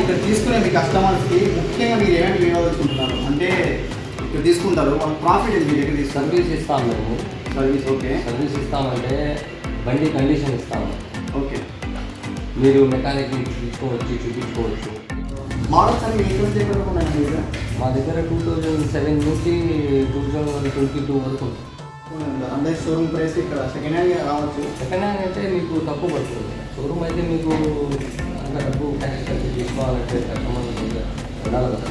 ఇక్కడ తీసుకునే మీ కస్టమర్స్కి ముఖ్యంగా మీరు ఏమేమి ఇవ్వాలనుకుంటున్నారు అంటే ఇక్కడ తీసుకుంటారు వాళ్ళకి ప్రాఫిట్ ఏంటి మీ దగ్గర తీసుకుంటారు? సర్వీస్ ఇస్తాం మేము. Service okay. సర్వీస్ ఇస్తామంటే బండి కండిషన్ ఇస్తాము. ఓకే. మీరు మెకానిక్ని చూపించుకోవచ్చు. మోడల్స్ అన్ని ఎక్కడ దగ్గర ఉన్నాయి మీ దగ్గర? మా దగ్గర 2007 నుంచి 2022 వరకు ఉంది. అంటే షోరూమ్ ప్రైస్ ఇక్కడ సెకండ్ హ్యాండ్ రావచ్చు. సెకండ్ హ్యాండ్ అయితే మీకు తక్కువ పడుతుంది. షోరూమ్ అయితే మీకు అంత డబ్బు క్యాష్ కట్టి తీసుకోవాలంటే కస్టమర్ ఉండాలి కదా.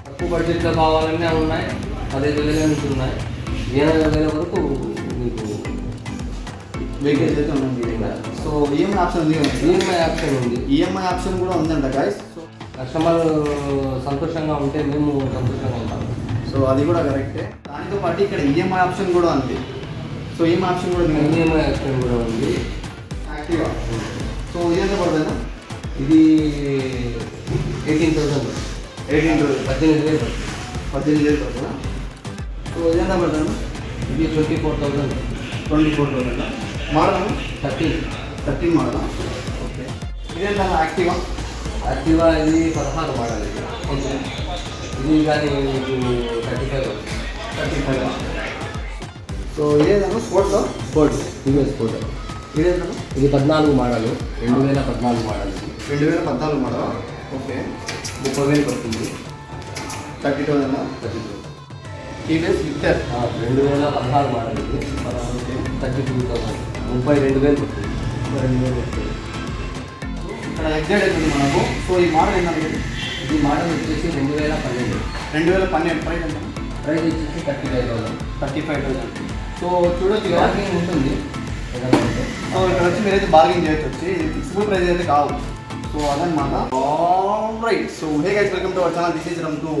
తక్కువ బడ్జెట్లో కావాలన్నీ ఉన్నాయి. 15,000 నుంచి ఉన్నాయి. 80,000 వరకు మీకు వెహికల్స్ అయితే ఉన్నాయి మీ దగ్గర. సో ఈఎంఐ ఆప్షన్ ఉంది. ఈఎంఐ ఆప్షన్ కూడా ఉందంట గైస్. సో కస్టమర్ సంతోషంగా ఉంటే మేము సంతోషంగా ఉంటాము. సో అది కూడా కరెక్టే. దానితో పాటు ఇక్కడ ఈఎంఐ ఆప్షన్ కూడా ఉంది. సో ఈఎంఐ ఆప్షన్ కూడా ఉంది. యాక్టివా. సో ఇది ఎంత పడుతుందా? ఇది 18,000. 18,000 పడుతుందా? సో ఇది ఎంత పడుతుందా? ఇది 24,000. 24,000 మోడల్ 13 మోడల్. ఓకే. ఇదేంటా యాక్టివా? ఇది 16 మోడల్. ఇది కానీ మీకు 35. సో ఇదేదన్నా స్పోర్ట్స్ టీవీఎస్ స్పోర్ట్. ఇదేదన్నా? ఇది 14 మోడల్. 2014 మోడల్. 2014 మోడల్. ఓకే. 30,000 పడుతుంది. 32,000 టీవీఎస్ విక్టర్ 2016 మోడల్. ఇది 32,000. 32,000 పడుతుంది. ఇక్కడ ఎగ్జాక్ట్ అవుతుంది మనకు. సో ఈ మోడల్ ఏంటంటే ఈ మోడల్ వచ్చేసి 2012. 2012 ప్రైస్ ఎంత? ప్రైస్ వచ్చేసి 35,000. 35,000. సో చూడొచ్చు బార్గెనింగ్ ఉంటుంది. సో ఇక్కడ వచ్చి మీరైతే బార్గెన్ చేయొచ్చు. వచ్చి ఇది ఫిక్సిబుల్ ప్రైస్ అయితే కావు. సో అదనమాట. Right. So hey guys, welcome to our channel. This is రమ్టు.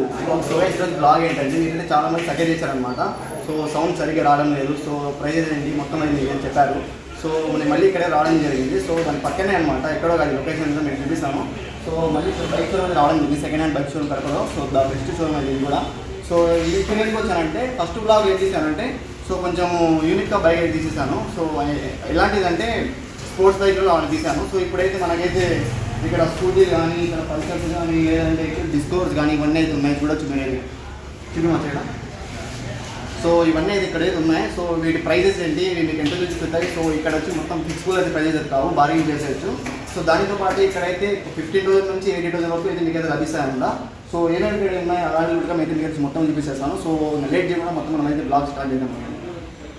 సో ఈరోజు బ్లాగ్ ఏంటంటే మీరైతే చాలా మంది సజెస్ట్ చేశారనమాట. సో సౌండ్ సరిగ్గా రావడం లేదు. సో ప్రైజెస్ ఏంటి మొత్తం అది మీకు చెప్పారు. సో నేను మళ్ళీ ఇక్కడే రావడం జరిగింది. సో దాని పక్కనే అనమాట, ఎక్కడో కాదు లొకేషన్ మీకు చూపిస్తాను. సో మళ్ళీ ఇక్కడ బైక్ షోరూమ్ రావడం జరిగింది. సెకండ్ హ్యాండ్ బైక్ షోరూమ్ కడపలో. సో ద బెస్ట్ షోరూమ్ అది కూడా. సో ఇక్కడ ఎందుకు వచ్చానంటే ఫస్ట్ బ్లాగ్ ఏం చేశానంటే సో కొంచెం యూనిక్గా బైక్ అయితే తీసేసాను. సో ఎలాంటిదంటే స్పోర్ట్స్ బైక్లో వాళ్ళని తీశాను. సో ఇప్పుడైతే మనకైతే ఇక్కడ స్కూటీ కానీ ఇక్కడ పల్సర్స్ కానీ లేదంటే డిస్కవర్స్ కానీ ఇవన్నీ అయితే ఉన్నాయి. చూడొచ్చు మీరు చూపిమా. సో ఇవన్నీ అయితే ఇక్కడైతే ఉన్నాయి. సో వీటి ప్రైజెస్ ఏంటి, ఇవి మీకు ఎంత చూపిస్తాయి. సో ఇక్కడ వచ్చి మొత్తం ఫిక్స్బుల్ అయితే ప్రైజెస్ అయితే కావు, బార్గెనింగ్ చేసేయచ్చు. సో దానితో పాటు ఇక్కడైతే 15,000 నుంచి 80,000 వరకు అయితే మీకు అయితే లభిస్తాయన్నమాట. సో ఏమేమి ఇక్కడ ఉన్నాయి అలాంటి కూడా అయితే మీకు మొత్తం చూపిస్తాను. సో లేట్ చేయకుండా మొత్తం మనం అయితే బ్లాగ్ స్టార్ట్ చేద్దాం.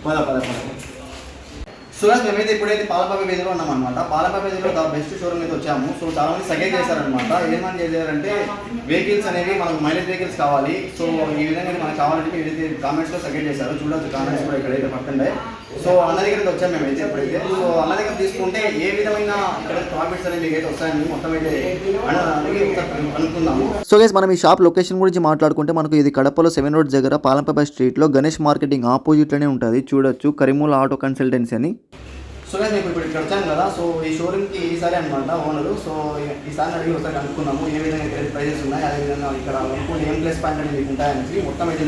పద. సో మేమైతే ఇప్పుడైతే పాలపాప వీధిలో ఉన్నామన్నమాట. పాలపాప వీధిలో ద బెస్ట్ షోరూమ్ అయితే వచ్చాము. సో చాలా మంది సజెస్ట్ చేశారనమాట. ఏమని చేశారంటే వెహికల్స్ అనేవి మనకు మైలేజ్ వెహికల్స్ కావాలి. సో ఈ విధంగా మనకు కావాలంటే ఏదైతే కామెంట్స్లో సజెస్ట్ చేశారు. చూడొచ్చు కామెంట్స్ కూడా ఇక్కడైతే పక్కనే. సో అన్న దగ్గరికి వచ్చాము మేమైతే ఇప్పుడైతే. సో అన్న దగ్గర తీసుకుంటే ఏ విధమైన ఇక్కడ ప్రాఫిట్స్ అనేవి మీకు అయితే వస్తాయని మొత్తం అయితే అనుకుందాము. సో గైస్, మనం ఈ షాప్ లొకేషన్ గురించి మాట్లాడుకుంటే మనకు ఇది కడపలో 7 రోడ్స్ దగ్గర పాలంపేట స్ట్రీట్లో గణేష్ మార్కెటింగ్ ఆపోజిట్లోనే ఉంటుంది. చూడొచ్చు కరీముల్లా ఆటో కన్సల్టెన్సీ అని. సో నేను ఇప్పుడు ఇక్కడ వచ్చాను కదా. సో ఈ షోరూమ్కి ఈసారి అనమాట ఓనరు. సో ఈసారి అడిగి ఒకసారి అనుకున్నాము ఏ విధంగా ఇక్కడ ప్రైజెస్ ఉన్నాయి, అదేవిధంగా ఇక్కడ అనుకుంటే ఏం ప్లస్ పాయింట్ అనేది మీకు ఉంటాయని మొత్తం అయితే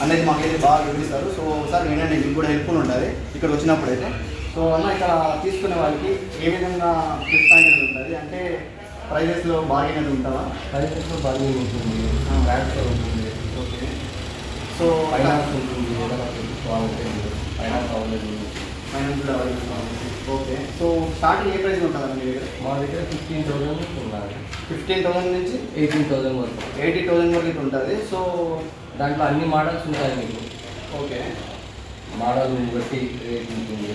అనేది మాకైతే బాగా వివరిస్తారు. సో ఒకసారి ఏంటంటే మీకు కూడా హెల్ప్ఫుల్ ఉంటుంది ఇక్కడ వచ్చినప్పుడు అయితే. సో అన్న ఇక్కడ తీసుకునే వాళ్ళకి ఏ విధంగా ప్లస్ పాయింట్ అనేది ఉంటుంది అంటే ప్రైజెస్లో బార్గెన్ అనేది ఉంటుందా? ప్రైజెస్లో బార్గెనింగ్ ఉంటుంది. బ్రాండ్స్లో ఉంటుంది. ఓకే. సో ఫైనాన్స్ ఉంటుంది. ఏదైనా తీసుకోవాలంటే ఫైనాన్స్ అవ్వలేదు. ఫైనాన్స్ కూడా ఓకే. సో స్టార్టింగ్ ఏ ప్రైస్ ఉంటుందా మీ దగ్గర? మా దగ్గర 15,000 ఉన్నాయి. 15,000 నుంచి 18,000 వరకు. 80,000 వరకు ఉంటుంది. సో దాంట్లో అన్ని మోడల్స్ ఉంటాయి మీకు. ఓకే. మోడల్ బట్టి రేట్ ఉంటుంది.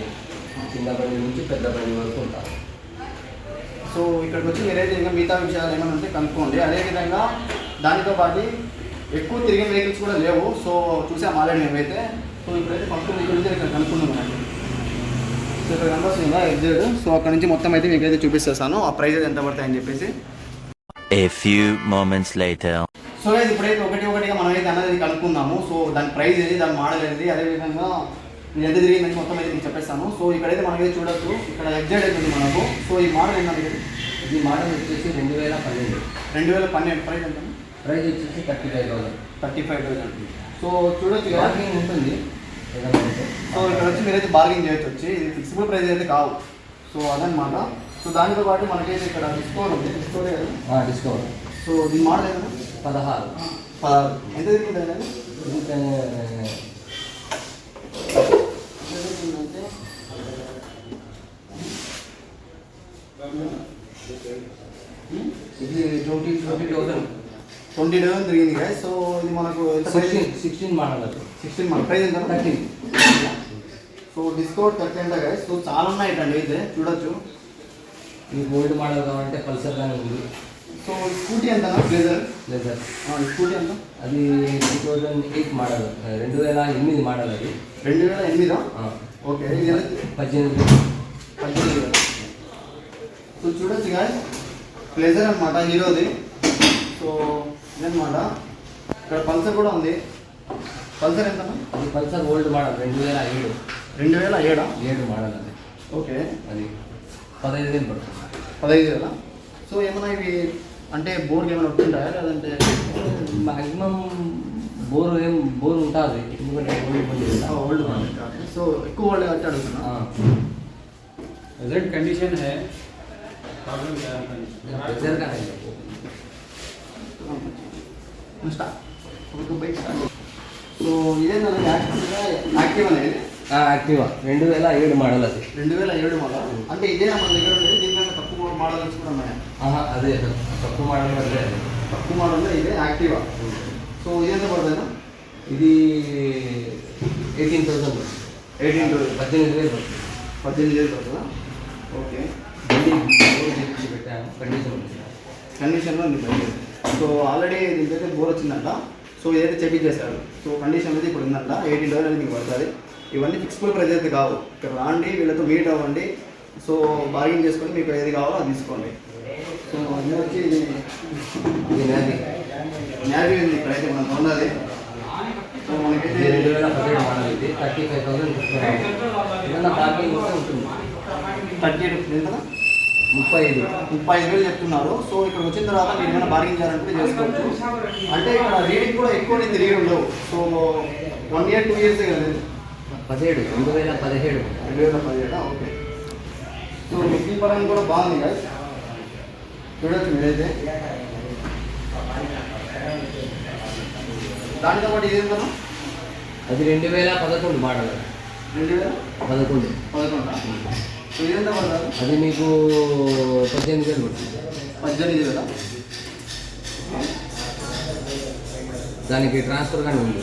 చిన్న బండి నుంచి పెద్ద బండి వరకు ఉంటాయి. సో ఇక్కడికి వచ్చి మీరైతే ఇంకా మిగతా విషయాలు ఏమైనా ఉంటే కనుక్కోండి. అదేవిధంగా దానితో పాటు ఎక్కువ తిరిగిన వెహికల్స్ కూడా లేవు. సో చూసాం ఆల్రెడీ మేమైతే. సో ఇప్పుడైతే ఫస్ట్ ఇక్కడ ఇక్కడ కనుక్కున్నాం. సో ఇక్కడ నెంబర్స్ ఉందా ఎగ్జాక్ట్. సో అక్కడ నుంచి మొత్తం అయితే మీకు అయితే చూపిస్తాను ఆ ప్రైజెస్ ఎంత పడతాయని చెప్పేసి. A few moments later. So ఇప్పుడైతే ఒకటిగా మనం అయితే అన్నది కనుక్కుందాము. సో దాని ప్రైస్ ఏది, దాని మోడల్ ఏది, అదేవిధంగా నేను ఎంత తిరిగిందని మొత్తం అయితే మీకు చెప్పేస్తాను. సో ఇక్కడైతే మనమైతే చూడొచ్చు ఇక్కడ ఎగ్జాక్ట్ అవుతుంది మనకు. సో ఈ మోడల్ ఏంటంటే ఈ మోడల్ వచ్చేసి 2012. 2012 ప్రైస్ ఎంత? ప్రైస్ వచ్చేసి 35,000. 35,000. సో చూడొచ్చు బార్గెనింగ్ ఉంటుంది. సో ఇక్కడ వచ్చి మీరైతే బార్గెన్ చేయొచ్చు. వచ్చి ఇది ఫిక్సిబుల్ ప్రైస్ అయితే కావు. సో అదనమాట. సో దానితో పాటు మనకైతే ఇక్కడ డిస్కౌంట్ ఉంది. Discount discount. సో దీని మోడల్ ఏదన్నా 16 ఎంత తీసుకుంటుంది అండి? ఇది 20,000 20,000 తిరిగింది కదా. సో ఇది మనకు ఎంత 16 మోడల్ అది. 16 మన ప్రైస్ ఎంత? 13. సో డిస్కౌంట్ 30 అంట కదా. సో చాలా ఉన్నాయి ఇటండి అయితే చూడొచ్చు. మీకు ఓల్డ్ మోడల్ కావాలంటే పల్సర్ కానీ ఉంది. సో స్కూటీ ఎంత ప్లేజర్? లెదర్ స్కూటీ ఎంత? అది 2008 మోడల్, 2008 మోడల్ అది. 2008? ఓకే. ఇది 18,000. సో చూడొచ్చు కదా, ప్లేజర్ అనమాట హీరోది. సో ఇదనమాట. ఇక్కడ పల్సర్ కూడా ఉంది. పల్సర్ ఎంత? అది పల్సర్ ఓల్డ్ మోడల్ 2007. 2007 మోడల్ అది. ఓకే. అది 15,000 పడుతుంది. 15,000. సో ఏమన్నా ఇవి అంటే బోర్కి ఏమైనా వస్తుంటాయా లేదంటే? మ్యాక్సిమం బోర్ ఉంటుంది, ఎందుకంటే ఓల్డ్ సో ఎక్కువ ఓల్డ్ కాబట్టి అడుగుతున్నా. प्रेजेंट कंडीशन है प्रॉब्लम क्या है? సో ఇదేంటంటే యాక్టివ్ అనేది యాక్టివా 2007 మోడల్ అది. 2007 మోడల్. అంటే ఇదే మన దగ్గర ఉండేది, దీనికన్నా తక్కువ మోడల్స్ కూడా ఉన్నాయి. అదే తక్కువ మోడల్ అదే. తక్కువ మోడల్లో ఇదే యాక్టివా. సో ఇదేంత పడుతుందా? ఇది 18,000. 18,000. 18,000. 18,000 పడుతుందా? ఓకే. బండి పెట్టాను, కండిషన్ ఉంది. కండిషన్లో ఉంది బండి. సో ఆల్రెడీ దీనికైతే బోర్ వచ్చిందంట. సో ఏదైతే చేపించేశారు. సో కండిషన్ అయితే ఇప్పుడు ఉందంట. 18,000 అనేది మీకు పడుతుంది. ఇవన్నీ ఫిక్స్బుల్ ప్రైస్ అయితే కావు. ఇక్కడ రాండి, వీళ్ళతో మీట్ అవ్వండి. సో బార్గెన్ చేసుకొని మీకు ఏది కావాలో అది తీసుకోండి. సో అది వచ్చి ఇది న్యావీ ఉంది ఇక్కడైతే మనకు ఉన్నది. సో మనకైతే 2017 మోడల్ ఇది. 35,000 ఏదన్నా బార్గెన్ కూడా ఉంటుంది. 38 ఎంత? 35,000 చెప్తున్నారు. సో ఇక్కడ వచ్చిన తర్వాత మీరు ఏమైనా బార్గెన్ చేయాలంటే చేసుకోవచ్చు. అంటే ఇక్కడ రేటింగ్ కూడా ఎక్కువ తిరిగి ఉండవు. సో 1 year 2 years కదా. 2017. ఓకే. సో మిగిలిన పరంగా కూడా బాగుంది కదా, చూడొచ్చు మీరైతే. దానితో పాటు ఇదేంటో అది 2011 మోడల్. 2011. 11. సో ఇదేంత పడుతుంది? అది మీకు 18,000 పడుతుంది. 18,000. దానికి ట్రాన్స్ఫర్ కానీ ఉంది.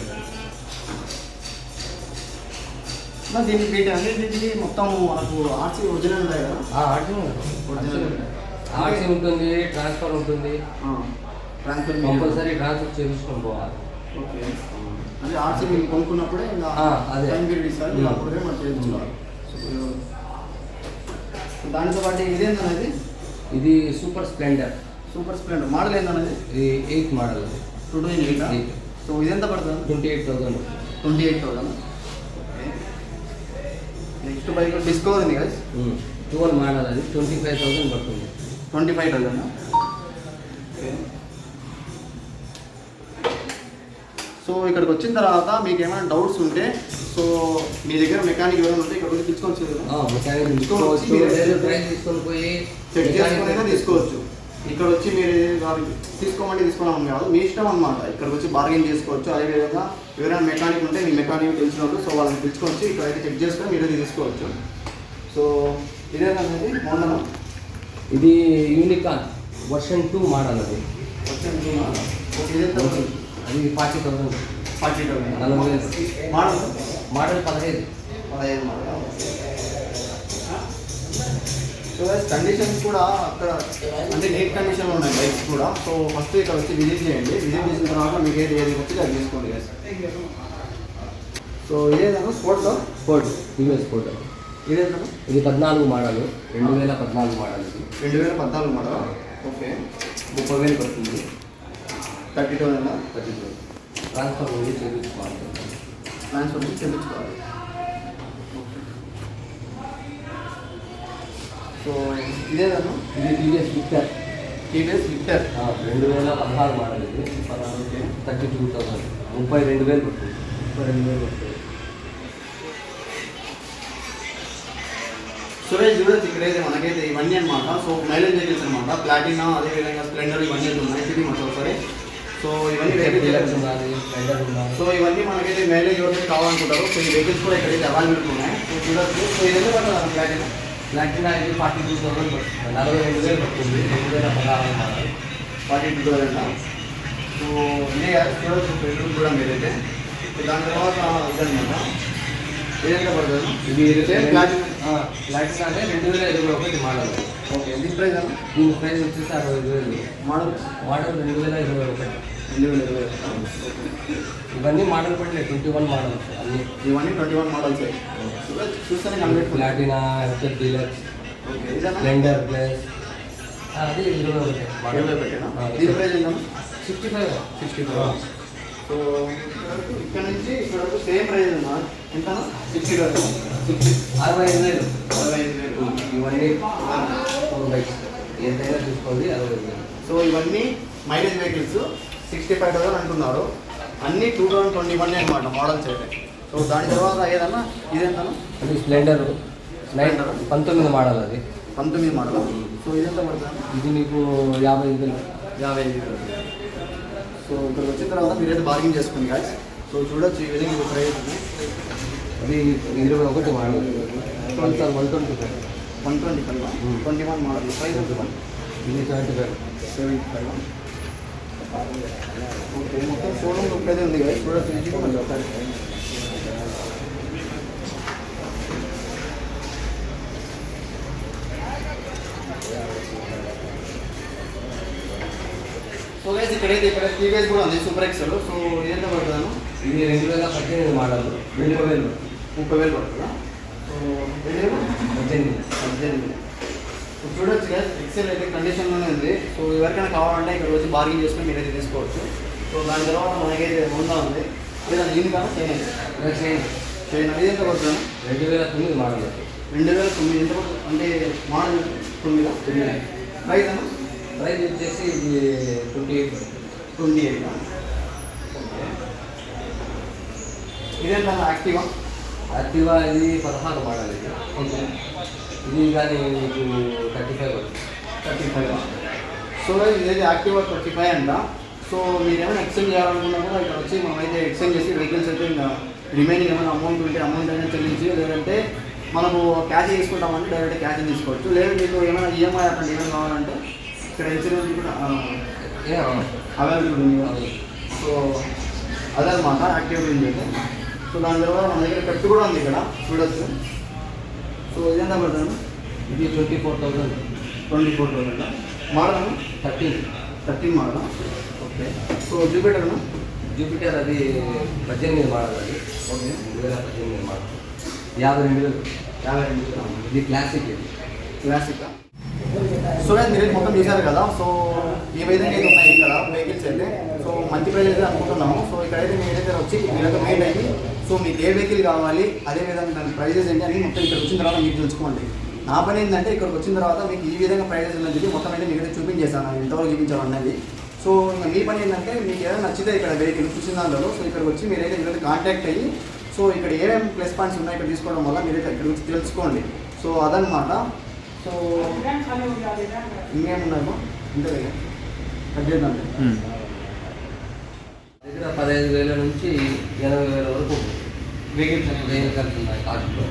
దీనికి బీట్ అన్నింటికి మొత్తం మనకు ఆర్సీ ఒరిజినల్ ఉంటాయి కదా. ఆర్సీ ఉంటుంది, ట్రాన్స్ఫర్ ఉంటుంది. ట్రాన్స్ఫర్ కంపల్సరీ ట్రాన్స్ఫర్ చేయించుకొని పోవాలి. ఓకే. అంటే ఆర్సీ మీరు కొనుక్కున్నప్పుడే ఇంకా అదే టైం పీరియడ్ ఇస్తారు, అప్పుడే మనం చేయించుకోవాలి. దానితో పాటు ఇదేంటనేది? ఇది super Splendor. Super Splendor model ఏంటనేది? ఇది 8 మోడల్ అది. 2008. సో ఇదెంత పడుతుంది? 28,000. 28,000. నెక్స్ట్ బైక్ డిస్కవర్ ఉంది కదా, 12 మోడల్ అది. 25,000 పడుతుంది. 25,000. సో ఇక్కడికి వచ్చిన తర్వాత మీకు ఏమైనా డౌట్స్ ఉంటే, సో మీ దగ్గర మెకానిక్ ఎవరైనా ఉంటే ఇక్కడ వచ్చి తీసుకోవచ్చు కదా. మెకానిక్ తీసుకోవచ్చు, ప్రైస్ తీసుకొని పోయి చెక్ చేసుకుని తీసుకోవచ్చు. ఇక్కడ వచ్చి మీరు తీసుకోమంటే తీసుకోవడం కాదు, మీ ఇష్టం అనమాట. ఇక్కడికి వచ్చి బార్గెన్ చేసుకోవచ్చు. అదేవిధంగా ఎవరైనా మెకానిక్ ఉంటే మీ మెకానిక్ తెలిసినప్పుడు సో వాళ్ళని పిలుచుకొచ్చి ఇక్కడైతే చెక్ చేసుకొని మీరు తీసుకోవచ్చు. సో ఇదేననేది మోడల్. ఇది యూనికాన్ వర్షన్ 2 మోడల్ అది. Version 2 model. ఇదేంత? అది 40,000. 40,000. 40,000 model. Model 15 model. So conditions కూడా అక్కడ అంటే నీట్ కండిషన్లో ఉన్నాయి బైక్స్ కూడా. సో ఫస్ట్ ఇక్కడ వచ్చి విజిట్ చేయండి. విజిట్ చేసిన తర్వాత మీకు ఏది వచ్చి అది తీసుకోండి. సో ఇదేదన్నా స్పోర్ట్స్ టీవీఎస్ స్పోర్ట్. ఇదేంటన్నా? ఇది 14 మోడల్, 2014 మోడల్. ఇది 2014 మోడల్. ఓకే. 30,000 పడుతుంది. 30,000. 30,000 ట్రాన్స్ఫర్ ఉంది, చేయించుకోవాలి. ట్రాన్స్ఫర్ చెల్లించుకోవాలి. సో ఇదేదన్నా? ఇది TVS Victor. TVS Victor. 2016 model ఇది. 32,000. 32,000 పడుతుంది. 32,000 పడుతుంది. సురేష్ చూడొచ్చు ఇక్కడైతే మనకైతే ఇవన్నీ అనమాట. సో మైలేజ్ వెహికల్స్ అనమాట. ప్లాటినా అదేవిధంగా స్ప్లెండర్ ఇవన్నీ ఉన్నాయి. ఇది మనకు ఒకసారి సో ఇవన్నీ వెహికల్స్ ఉన్నది, స్ప్లెండర్ ఉన్నది. సో ఇవన్నీ మనకైతే మైలేజ్ ఎవరైతే కావాలనుకుంటారు. సో ఈ వెహికల్స్ కూడా ఇక్కడైతే అవైలబుల్ ఉన్నాయి. సో చూడొచ్చు. సో ఇదన్నీ పడుతుంది ప్లాటినా. ప్లాటినా ఇది 42,000 పడుతుంది, 42,000 పడుతుంది, 2016 మోడల్. 42,000. సో ఇదే చూడొచ్చు పెట్రోల్ కూడా మీరైతే. సో దాని తర్వాత ఇదన్నమాట. ఏదైనా పడుతుంది ఇది సేమ్ ప్లాటినా. ప్లాటినా అంటే 2021 మోడల్. ఓకే దీని ప్రైస్ అన్న దీని ప్రైస్ వచ్చేసి 60,000. Model model 2021. 2020. ఇవన్నీ మోడల్ పడినాయి, 21 మోడల్స్ అన్నీ. ఇవన్నీ 21 మోడల్స్ చూస్తేనే complete Platina, HF Deluxe, okay ఇదన్నా స్ప్లెండర్ ప్లస్ అది 21 మోడల్. పెట్టినా దీని ప్రైస్ ఏంటన్నా 65. సో ఇక్కడ నుంచి ఇక్కడ వరకు సేమ్ ప్రైస్ ఉందా ఎంత 60,000 65,000. 65,000. ఇవన్నీ 4 బైక్స్ ఎంతైనా చూసుకోండి 65,000. సో ఇవన్నీ మైలేజ్ వెహికల్స్ 65,000 అంటున్నారు. అన్నీ 2021 అనమాట మోడల్స్ అయితే. సో దాని తర్వాత ఏదన్నా ఇదేంటన్నా అది స్ప్లెండర్ 19 మోడల్ అది. 19 మోడల్. సో ఇదెంత పడుతుంది ఇది మీకు 55,000. 55,000. సో ఇక్కడికి వచ్చిన తర్వాత మీరైతే బార్గెన్ చేసుకోండి గాయస్. సో చూడొచ్చు ఈ విధంగా ప్రైస్ ఉంది. అది 21 మోడల్ 125. 125 21 మోడల్ ప్రైస్ ఉంటుంది ఇది 75. 75. ఓకే మొత్తం షోరూమ్ లుక్ అయితే ఉంది గాయస్. చూడొచ్చు ఈజీగా ఉంది ఒకసారి. సో గైస్ ఇక్కడైతే ఇక్కడ టీవీఎస్ కూడా ఉంది సూపర్ ఎక్సెల్. సో ఇదెంత పడుతుందను ఇది 2018 మోడల్. 20,000 30,000 పడుతుందా. సో 18. సో చూడొచ్చు కదా ఎక్సెల్ అయితే కండిషన్లోనే ఉంది. సో ఎవరికైనా కావాలంటే ఇక్కడ వచ్చి బార్గెన్ చేసుకుని మీరైతే తీసుకోవచ్చు. సో దాని తర్వాత మనకైతే హోండా ఉంది. లేదా దీని కానీ చైనా ఇది ఎంత పడుతుంది 2009 మోడల్. 2009 ఎంత పడుతుంది అంటే మోడల్ 9 ప్రైస్ అన్న ప్రైస్ వచ్చేసి ఇది 28. 28. ఓకే ఇదేంట యాక్టివా యాక్టివా ఇది 16 మోడల్. ఇది ఓకే ఇది కానీ మీకు 35 పడుతుంది. 35. సో ఇదైతే యాక్టివా 35 అంట. సో మీరు ఏమైనా ఎక్స్చేంజ్ చేయాలనుకున్నా కూడా ఇక్కడ వచ్చి మనమైతే ఎక్స్చేంజ్ చేసి వెహికల్స్ అయితే ఇంకా రిమైనింగ్ ఏమైనా అమౌంట్ ఉంటే అమౌంట్ అయినా చెల్లించి, లేదంటే మనము క్యాష్ తీసుకుంటామంటే డైరెక్ట్ క్యాష్ తీసుకోవచ్చు. లేదా మీకు ఏమైనా ఈఎంఐ అట్లాంటి ఏమైనా కావాలంటే ఇక్కడ ఇన్సూరెన్స్ కూడా అవైలబుల్ ఉంది కదా. సో అదనమాట యాక్టివ్ గురించి అయితే. సో దాని తర్వాత మన దగ్గర పెట్టి కూడా ఉంది ఇక్కడ చూడొచ్చు. సో ఇదెంత పడుతుంది ఇది 24,000. 24,000 model 13 model. Okay so Jupiter Jupiter అది 18 మోడల్. అది ఓకే 2018 మోడల్ 52,000. 52. ఇది క్లాసిక్. ఇది క్లాసిక్. సో మీరు మొత్తం చూశారు కదా. సో ఈ విధంగా అయితే ఉన్నాయి ఇక్కడ వెహికల్స్ అయితే. సో మంచి ప్రైస్ అయితే అనుకుంటున్నాము. సో ఇక్కడైతే మీ దగ్గర వచ్చి మీరైతే మెయిన్ అయ్యి సో మీకు ఏ వెహికల్ కావాలి, అదేవిధంగా దాని ప్రైజెస్ ఏంటి అని మొత్తం ఇక్కడ వచ్చిన తర్వాత మీకు తెలుసుకోండి. నా పని ఏంటంటే ఇక్కడికి వచ్చిన తర్వాత మీకు ఈ విధంగా ప్రైజెస్ ఉందని చెప్పి మొత్తం అయితే మీకు చూపించేసాను, ఎంతవరకు చూపించాలన్నది. సో మీ పని ఏంటంటే మీకు ఏదైనా నచ్చితే ఇక్కడ వెహికల్ చూసిన దానిలో సో ఇక్కడికి వచ్చి మీరైతే మీరైతే కాంటాక్ట్ అయ్యి సో ఇక్కడ ఏమేమి ప్లస్ పాయింట్స్ ఉన్నాయి ఇక్కడ తీసుకోవడం వల్ల మీరైతే ఇక్కడ వచ్చి తెలుసుకోండి. సో అదనమాట. సో ఇంకేమున్నాము ఇంతే దగ్గర కట్ చేద్దాం. దగ్గర 15,000 నుంచి 80,000 వరకు వెహికల్స్ ఉన్నాయి కార్లో.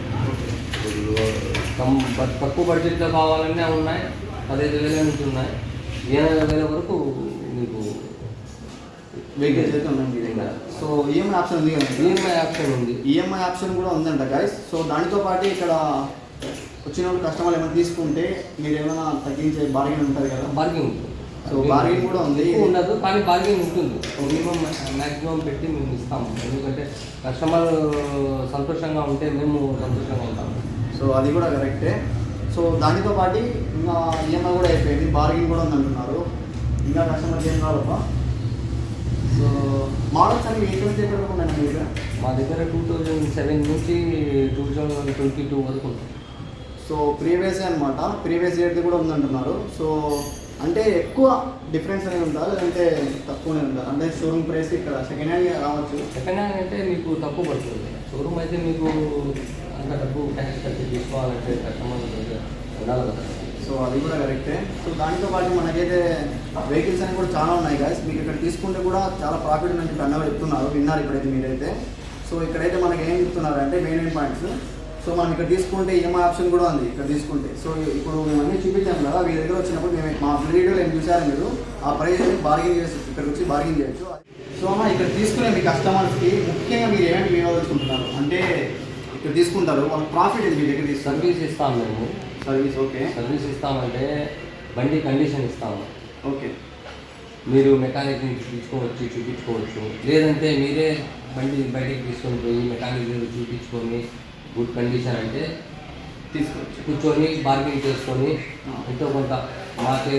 తక్కువ బడ్జెట్లో కావాలన్నా ఉన్నాయి, 15,000 నుంచి ఉన్నాయి, 80,000 వరకు మీకు వెహికల్స్ అయితే ఉన్నాయి మీ దగ్గర. సో ఈఎంఐ ఆప్షన్ ఉంది కదా, ఈఎంఐ ఆప్షన్ ఉంది. ఈఎంఐ ఆప్షన్ కూడా ఉందంట గైస్. సో దానితో పాటు ఇక్కడ వచ్చిన వాళ్ళు కస్టమర్లు ఏమైనా తీసుకుంటే మీరు ఏమైనా తగ్గించే బార్గెన్ ఉంటుంది కదా, బార్గెన్ ఉంటుంది. సో బార్గెన్ కూడా ఉంది. ఉండదు కానీ బార్గెన్ ఉంటుంది. మినిమం మ్యాక్సిమం పెట్టి మేము ఇస్తాము, ఎందుకంటే కస్టమర్ సంతోషంగా ఉంటే మేము సంతోషంగా ఉంటాము. సో అది కూడా కరెక్టే. సో దానితో పాటు ఇంకా ఈఎంఐ కూడా అయిపోయింది, బార్గెన్ కూడా ఉందంటున్నారు. ఇంకా కస్టమర్కి ఏం కావాలబ్బా. సో మోడల్స్ అన్ని ఎక్కడ నుంచి ఎక్కడ ఉన్నాయి మీ దగ్గర? మా దగ్గర 2007 నుంచి 2022 వరకు ఉంటుంది. సో ప్రీవియస్ అనమాట, ప్రీవియస్ ఇయర్ది కూడా ఉందంటున్నారు. సో అంటే ఎక్కువ డిఫరెన్స్ అనేది ఉందా లేదంటే తక్కువనే ఉందా? అంటే షోరూమ్ ప్రైస్ ఇక్కడ సెకండ్ హ్యాండ్ రావచ్చు. సెకండ్ హ్యాండ్ అంటే మీకు తక్కువ పడుతుంది. షోరూమ్ అయితే మీకు అంత డబ్బు క్యాష్ కట్టి తీసుకోవాలంటే కస్టమర్ ఉండాలి కదా. సో అది కూడా కరెక్టే. సో దానితో పాటు మనకైతే వెహికల్స్ అని కూడా చాలా ఉన్నాయి గాయస్. మీకు ఇక్కడ తీసుకుంటే కూడా చాలా ప్రాఫిట్ ఉందని చెప్పి అన్నవారు చెప్తున్నారు, విన్నారు ఇప్పుడైతే మీరైతే. సో ఇక్కడైతే మనకి ఏం చెప్తున్నారు అంటే మెయిన్ పాయింట్స్. సో మనం ఇక్కడ తీసుకుంటే ఈఎంఐ ఆప్షన్ కూడా ఉంది ఇక్కడ తీసుకుంటే. సో ఇప్పుడు మేము అన్నీ చూపించాము కదా, మీ దగ్గర వచ్చినప్పుడు మేము మా వీడియోలో ఏం చూసారు మీరు, ఆ ప్రైస్ అనేది బార్గెన్ చేసి ఇక్కడ వచ్చి బార్గెన్ చేయొచ్చు. సో అన్న ఇక్కడ తీసుకునే మీ కస్టమర్స్కి ముఖ్యంగా మీరు ఏమేమి ఇవ్వదలుచుకుంటున్నారు అంటే, ఇక్కడ తీసుకుంటారు వాళ్ళకి ప్రాఫిట్ ఇది మీ దగ్గర తీసుకుంటారు. సర్వీస్ ఇస్తాము మేము. Service okay. సర్వీస్ ఇస్తామంటే బండి కండిషన్ ఇస్తాము. ఓకే. మీరు మెకానిక్ నుంచి తీసుకొని చూపించుకోవచ్చు, లేదంటే మీరే బండి బయటికి తీసుకొని పోయి మెకానిక్ దగ్గర చూపించుకొని గుడ్ కండిషన్ అంటే తీసుకోవచ్చు, కూర్చొని బార్గెనింగ్ చేసుకొని ఎంతో కొంత మాకే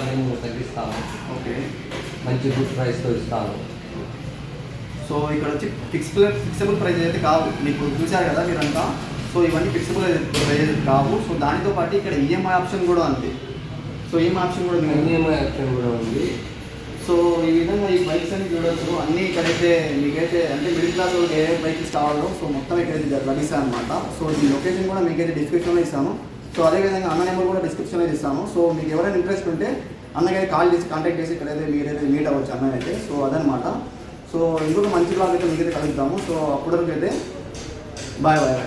మేము తగ్గిస్తాము. ఓకే. మంచి గుడ్ ప్రైస్తో ఇస్తాము. సో ఇక్కడ వచ్చి ఫిక్సబుల్ ప్రైస్ అయితే కావు, మీకు చూశారు కదా మీరంతా. సో ఇవన్నీ ఫిక్సబుల్ ప్రైజెస్ కావు. సో దానితో పాటు ఇక్కడ ఈఎంఐ ఆప్షన్ కూడా ఉంది. సో ఈఎంఐ ఆప్షన్ కూడా ఈఎంఐ ఆప్షన్ కూడా ఉంది. సో ఈ విధంగా ఈ బైక్స్ అని చూడవచ్చు. అన్నీ ఇక్కడైతే మీకైతే అంటే మిడిల్ క్లాస్ ఏ బైక్స్ కావాలో సో మొత్తం ఇక్కడైతే లభిస్తాయి అనమాట. సో ఈ లొకేషన్ కూడా మీకైతే డిస్క్రిప్షన్లో ఇస్తాను. సో అదేవిధంగా అన్న నెంబర్ కూడా డిస్క్రిప్షన్లో ఇస్తాను. సో మీకు ఎవరైనా ఇంట్రెస్ట్ ఉంటే అన్నకైతే కాల్ చేసి కాంటాక్ట్ చేసి ఇక్కడైతే మీరైతే మీట్ అవ్వచ్చు అన్నైతే. సో అదనమాట. సో ఇంకొక మంచి బ్లాగ్ అయితే మీకైతే కలుగుతాము. సో అప్పటివరకు అయితే బాయ్ బాయ్.